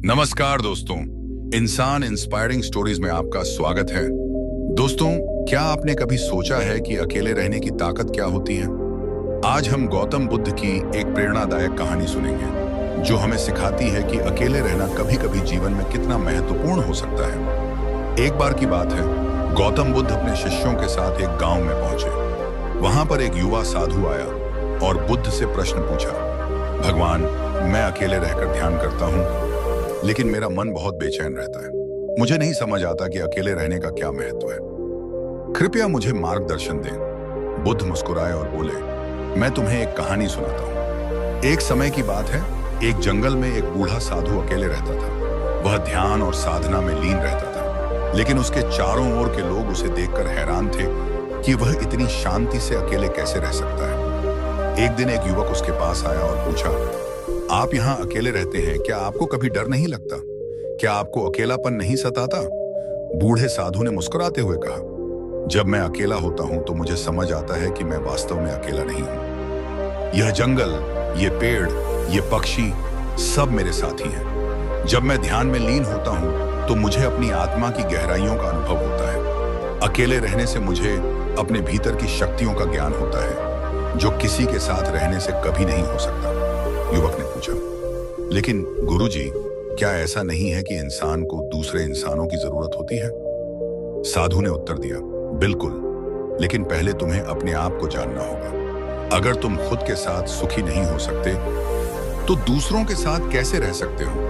नमस्कार दोस्तों, इंसान इंस्पायरिंग स्टोरीज में आपका स्वागत है। दोस्तों, क्या आपने कभी सोचा है कि अकेले रहने की ताकत क्या होती है? आज हम गौतम बुद्ध की एक प्रेरणादायक कहानी सुनेंगे जो हमें सिखाती है कि अकेले रहना कभी-कभी जीवन में कितना महत्वपूर्ण हो सकता है। एक बार की बात है, गौतम बुद्ध अपने शिष्यों के साथ एक गांव में पहुंचे। वहां पर एक युवा साधु आया और बुद्ध से प्रश्न पूछा, भगवान, मैं अकेले रहकर ध्यान करता हूं, लेकिन मेरा मन बहुत बेचैन रहता है। मुझे नहीं समझ आता कि अकेले रहने का क्या महत्व है। कृपया मुझे मार्गदर्शन दें। बुद्ध मुस्कुराए और बोले, मैं तुम्हें एक कहानी सुनाता हूँ। एक समय की बात है, एक जंगल में एक बूढ़ा साधु अकेले रहता था। वह ध्यान और साधना में लीन रहता था, लेकिन उसके चारों ओर के लोग उसे देखकर हैरान थे कि वह इतनी शांति से अकेले कैसे रह सकता है। एक दिन एक युवक उसके पास आया और पूछा, आप यहाँ अकेले रहते हैं, क्या आपको कभी डर नहीं लगता? क्या आपको अकेलापन नहीं सताता? बूढ़े साधु ने मुस्कुराते हुए कहा, जब मैं अकेला होता हूं तो मुझे समझ आता है कि मैं वास्तव में अकेला नहीं हूं। यह जंगल, ये पेड़, ये पक्षी सब मेरे साथी हैं। जब मैं ध्यान में लीन होता हूं तो मुझे अपनी आत्मा की गहराइयों का अनुभव होता है। अकेले रहने से मुझे अपने भीतर की शक्तियों का ज्ञान होता है, जो किसी के साथ रहने से कभी नहीं हो सकता। युवक ने पूछा, लेकिन गुरुजी, क्या ऐसा नहीं है कि इंसान को दूसरे इंसानों की जरूरत होती है? साधु ने उत्तर दिया, बिल्कुल, लेकिन पहले तुम्हें अपने आप को जानना होगा। अगर तुम खुद के साथ सुखी नहीं हो सकते तो दूसरों के साथ कैसे रह सकते हो?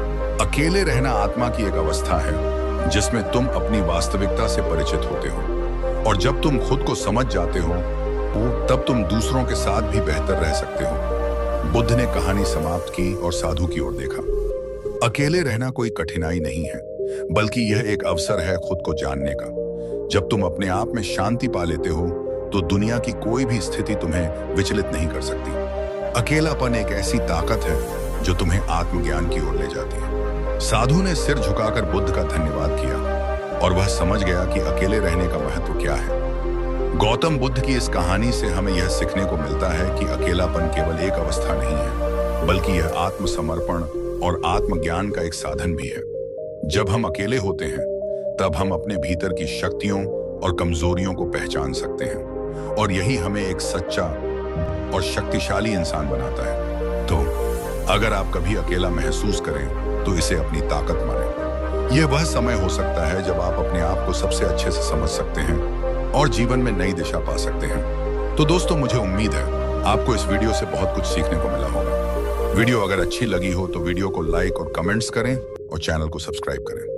अकेले रहना आत्मा की एक अवस्था है जिसमें तुम अपनी वास्तविकता से परिचित होते हो, और जब तुम खुद को समझ जाते हो तब तुम दूसरों के साथ भी बेहतर रह सकते हो। बुद्ध ने कहानी समाप्त की और साधु की ओर देखा। अकेले रहना कोई कठिनाई नहीं है, बल्कि यह एक अवसर है खुद को जानने का। जब तुम अपने आप में शांति पा लेते हो तो दुनिया की कोई भी स्थिति तुम्हें विचलित नहीं कर सकती। अकेलापन एक ऐसी ताकत है जो तुम्हें आत्मज्ञान की ओर ले जाती है। साधु ने सिर झुकाकर बुद्ध का धन्यवाद किया और वह समझ गया कि अकेले रहने का महत्व क्या है। गौतम बुद्ध की इस कहानी से हमें यह सीखने को मिलता है कि अकेलापन केवल एक अवस्था नहीं है, बल्कि यह आत्मसमर्पण और आत्मज्ञान का एक साधन भी है। जब हम अकेले होते हैं तब हम अपने भीतर की शक्तियों और कमजोरियों को पहचान सकते हैं, और यही हमें एक सच्चा और शक्तिशाली इंसान बनाता है। तो अगर आप कभी अकेला महसूस करें तो इसे अपनी ताकत मानें। यह वह समय हो सकता है जब आप अपने आप को सबसे अच्छे से समझ सकते हैं और जीवन में नई दिशा पा सकते हैं। तो दोस्तों, मुझे उम्मीद है आपको इस वीडियो से बहुत कुछ सीखने को मिला होगा। वीडियो अगर अच्छी लगी हो तो वीडियो को लाइक और कमेंट्स करें और चैनल को सब्सक्राइब करें।